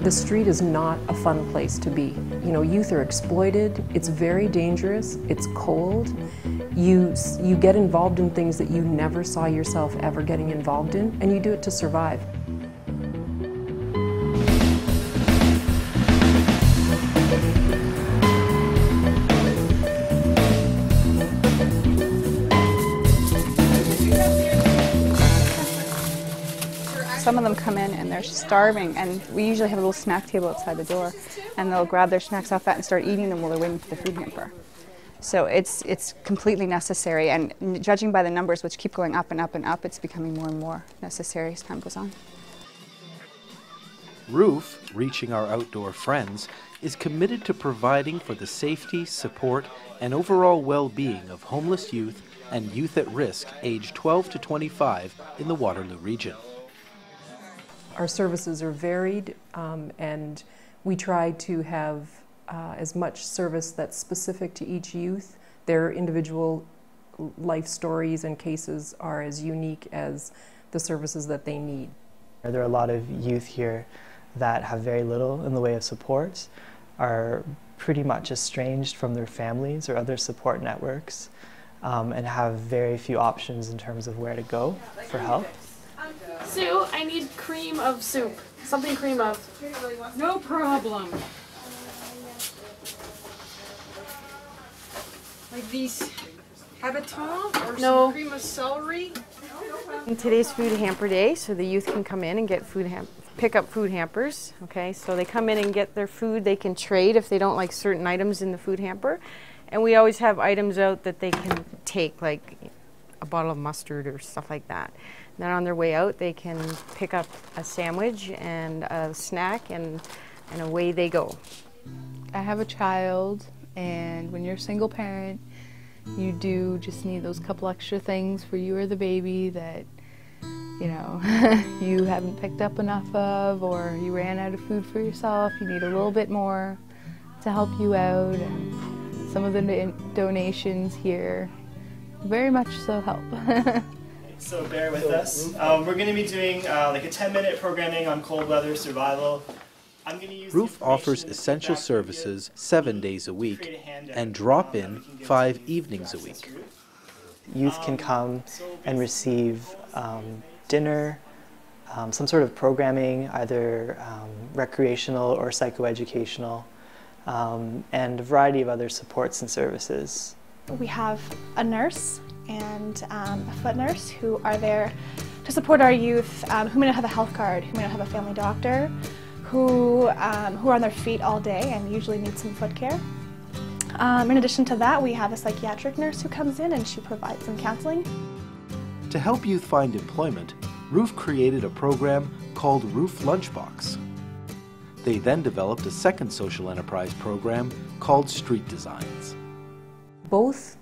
The street is not a fun place to be. You know, youth are exploited, it's very dangerous, it's cold. You get involved in things that you never saw yourself ever getting involved in, and you do it to survive. Some of them come in and they're starving, and we usually have a little snack table outside the door, and they'll grab their snacks off that and start eating them while they're waiting for the food hamper. So it's completely necessary, and judging by the numbers, which keep going up and up and up, it's becoming more and more necessary as time goes on. Ruth, reaching our outdoor friends, is committed to providing for the safety, support, and overall well-being of homeless youth and youth at risk aged 12 to 25 in the Waterloo region. Our services are varied, and we try to have as much service that's specific to each youth. Their individual life stories and cases are as unique as the services that they need. There are a lot of youth here that have very little in the way of support, are pretty much estranged from their families or other support networks, and have very few options in terms of where to go for help. Sue, I need cream of soup. Something cream of. No problem. Like these habitants or some cream of celery? Today's food hamper day, so the youth can come in and get pick up food hampers. Okay, so they come in and get their food. They can trade if they don't like certain items in the food hamper, and we always have items out that they can take, like a bottle of mustard or stuff like that. Then on their way out, they can pick up a sandwich and a snack, and away they go. I have a child, and when you're a single parent, you do just need those couple extra things for you or the baby that, you know, you haven't picked up enough of, or you ran out of food for yourself. You need a little bit more to help you out, and some of the donations here very much so help. So bear with us. We're going to be doing like a 10-minute programming on cold weather survival. Ruth offers essential services 7 days a week and drop-in 5 evenings a week. Youth can come and receive dinner, some sort of programming, either recreational or psychoeducational, and a variety of other supports and services. We have a nurse and a foot nurse who are there to support our youth who may not have a health card, who may not have a family doctor, who are on their feet all day and usually need some foot care. In addition to that, we have a psychiatric nurse who comes in and she provides some counseling. To help youth find employment, Ruth created a program called Ruth Lunchbox. They then developed a second social enterprise program called Street Designs. Both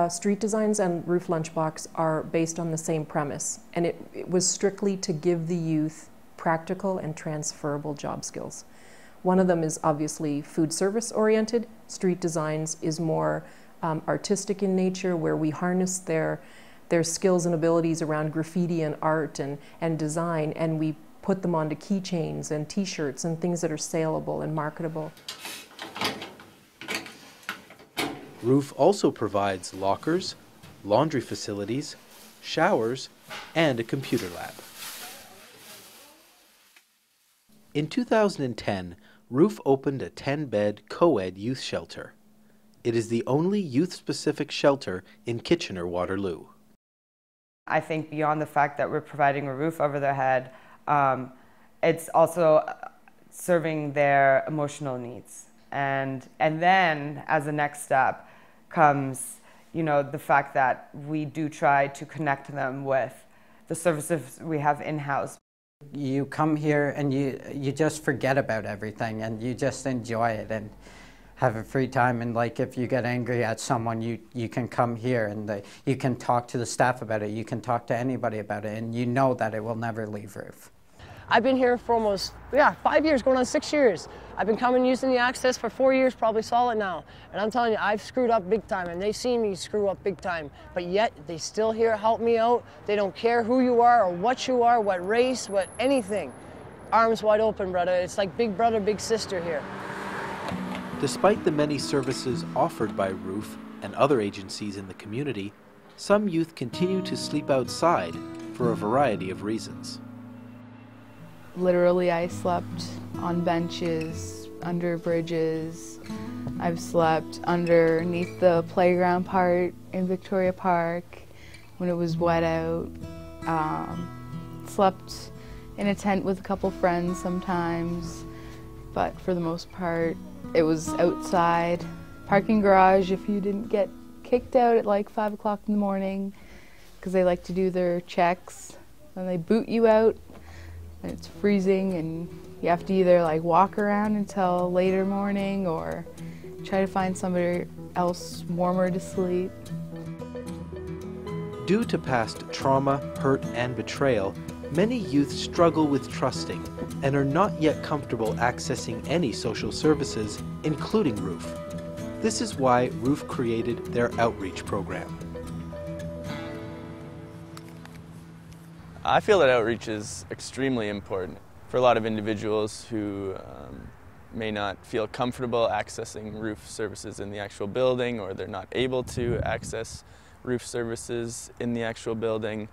Street Designs and Ruth Lunchbox are based on the same premise, and it was strictly to give the youth practical and transferable job skills. One of them is obviously food service oriented. Street Designs is more artistic in nature, where we harness their skills and abilities around graffiti and art and design, and we put them onto keychains and t-shirts and things that are saleable and marketable. Ruth also provides lockers, laundry facilities, showers, and a computer lab. In 2010, Ruth opened a 10-bed co-ed youth shelter. It is the only youth-specific shelter in Kitchener-Waterloo. I think beyond the fact that we're providing a roof over their head, it's also serving their emotional needs. And then, as a next step, comes, you know, the fact that we do try to connect them with the services we have in-house. You come here and you just forget about everything and you just enjoy it and have a free time. And like if you get angry at someone, you can come here and you can talk to the staff about it. You can talk to anybody about it, and you know that it will never leave Ruth. I've been here for almost, 5 years, going on 6 years. I've been coming using the access for 4 years, probably solid now. And I'm telling you, I've screwed up big time, and they've seen me screw up big time. But yet, they still here help me out. They don't care who you are or what race, what anything. arms wide open, brother. It's like big brother, big sister here. Despite the many services offered by ROOF and other agencies in the community, some youth continue to sleep outside for a variety of reasons. Literally, I slept on benches, under bridges. I've slept underneath the playground part in Victoria Park when it was wet out. Slept in a tent with a couple friends sometimes, but for the most part, it was outside. Parking garage if you didn't get kicked out at like 5 o'clock in the morning, because they like to do their checks. Then they boot you out, and it's freezing, and you have to either like walk around until later morning or try to find somebody else warmer to sleep. Due to past trauma, hurt, and betrayal, many youth struggle with trusting and are not yet comfortable accessing any social services, including ROOF. This is why ROOF created their outreach program. I feel that outreach is extremely important for a lot of individuals who may not feel comfortable accessing ROOF services in the actual building, or they're not able to access ROOF services in the actual building.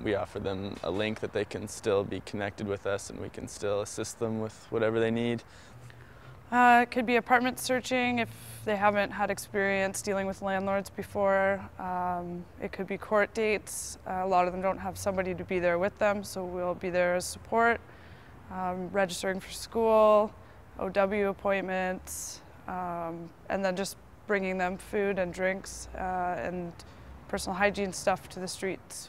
We offer them a link that they can still be connected with us, and we can still assist them with whatever they need. It could be apartment searching if they haven't had experience dealing with landlords before. It could be court dates. A lot of them don't have somebody to be there with them, so we'll be there as support. Registering for school, OW appointments, and then just bringing them food and drinks and personal hygiene stuff to the streets.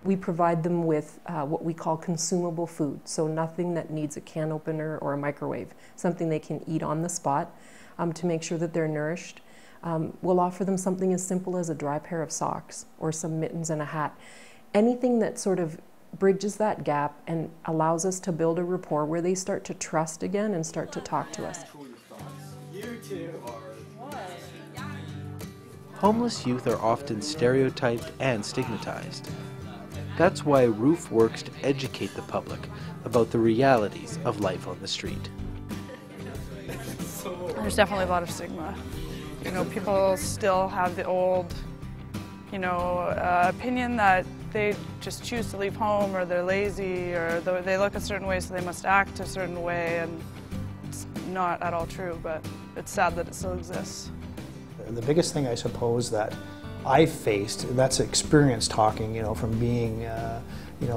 We provide them with what we call consumable food, so nothing that needs a can opener or a microwave, something they can eat on the spot to make sure that they're nourished. We'll offer them something as simple as a dry pair of socks or some mittens and a hat. Anything that sort of bridges that gap and allows us to build a rapport where they start to trust again and start to talk to us. Homeless youth are often stereotyped and stigmatized. That's why ROOF works to educate the public about the realities of life on the street. There's definitely a lot of stigma. You know, people still have the old, opinion that they just choose to leave home, or they're lazy, or they look a certain way so they must act a certain way, and it's not at all true, but it's sad that it still exists. The biggest thing I suppose that I've faced, that's experience talking, from being,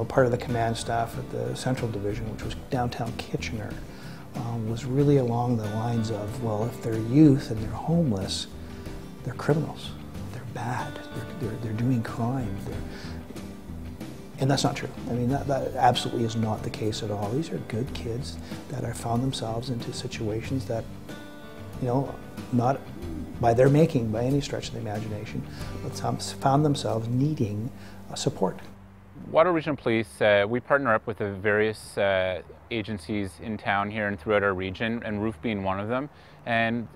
part of the command staff at the Central Division, which was downtown Kitchener, was really along the lines of, well, if they're youth and they're homeless, they're criminals, they're bad, they're doing crime, and that's not true. I mean, that absolutely is not the case at all. These are good kids that have found themselves into situations that, not by their making, by any stretch of the imagination, but some found themselves needing support. Waterloo Regional Police, we partner up with the various agencies in town here and throughout our region, and ROOF being one of them. And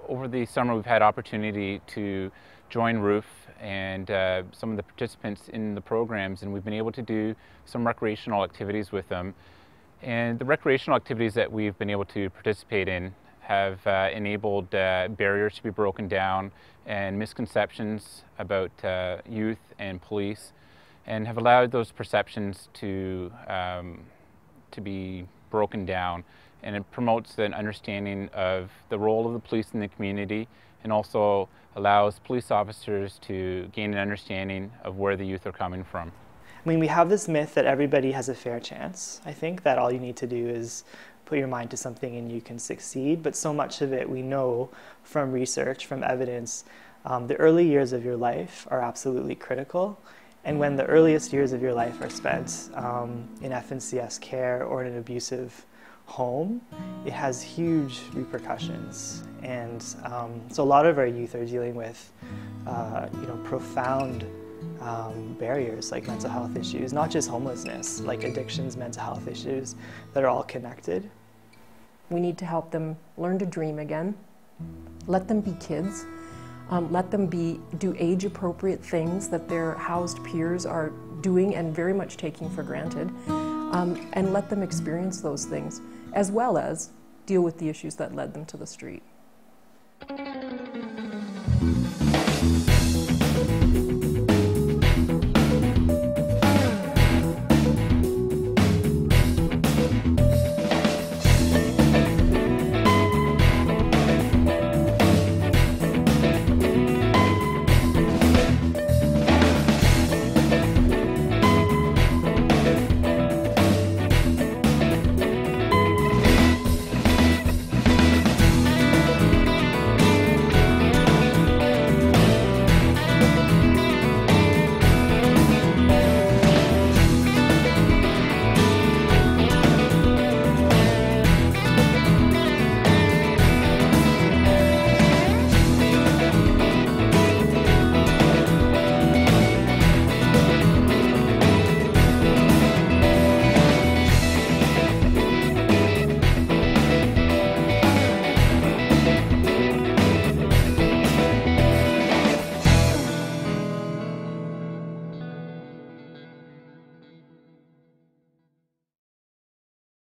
over the summer we've had opportunity to join ROOF and some of the participants in the programs, and we've been able to do some recreational activities with them. And the recreational activities that we've been able to participate in have enabled barriers to be broken down and misconceptions about youth and police, and have allowed those perceptions to be broken down. And it promotes an understanding of the role of the police in the community, and also allows police officers to gain an understanding of where the youth are coming from. I mean, we have this myth that everybody has a fair chance. I think that all you need to do is put your mind to something and you can succeed, but so much of it we know from research, from evidence. The early years of your life are absolutely critical, and when the earliest years of your life are spent in FNCS care or in an abusive home, it has huge repercussions. And so a lot of our youth are dealing with profound barriers like mental health issues, not just homelessness, like addictions, mental health issues that are all connected. We need to help them learn to dream again, let them be kids, let them do age-appropriate things that their housed peers are doing and very much taking for granted. and let them experience those things, as well as deal with the issues that led them to the street.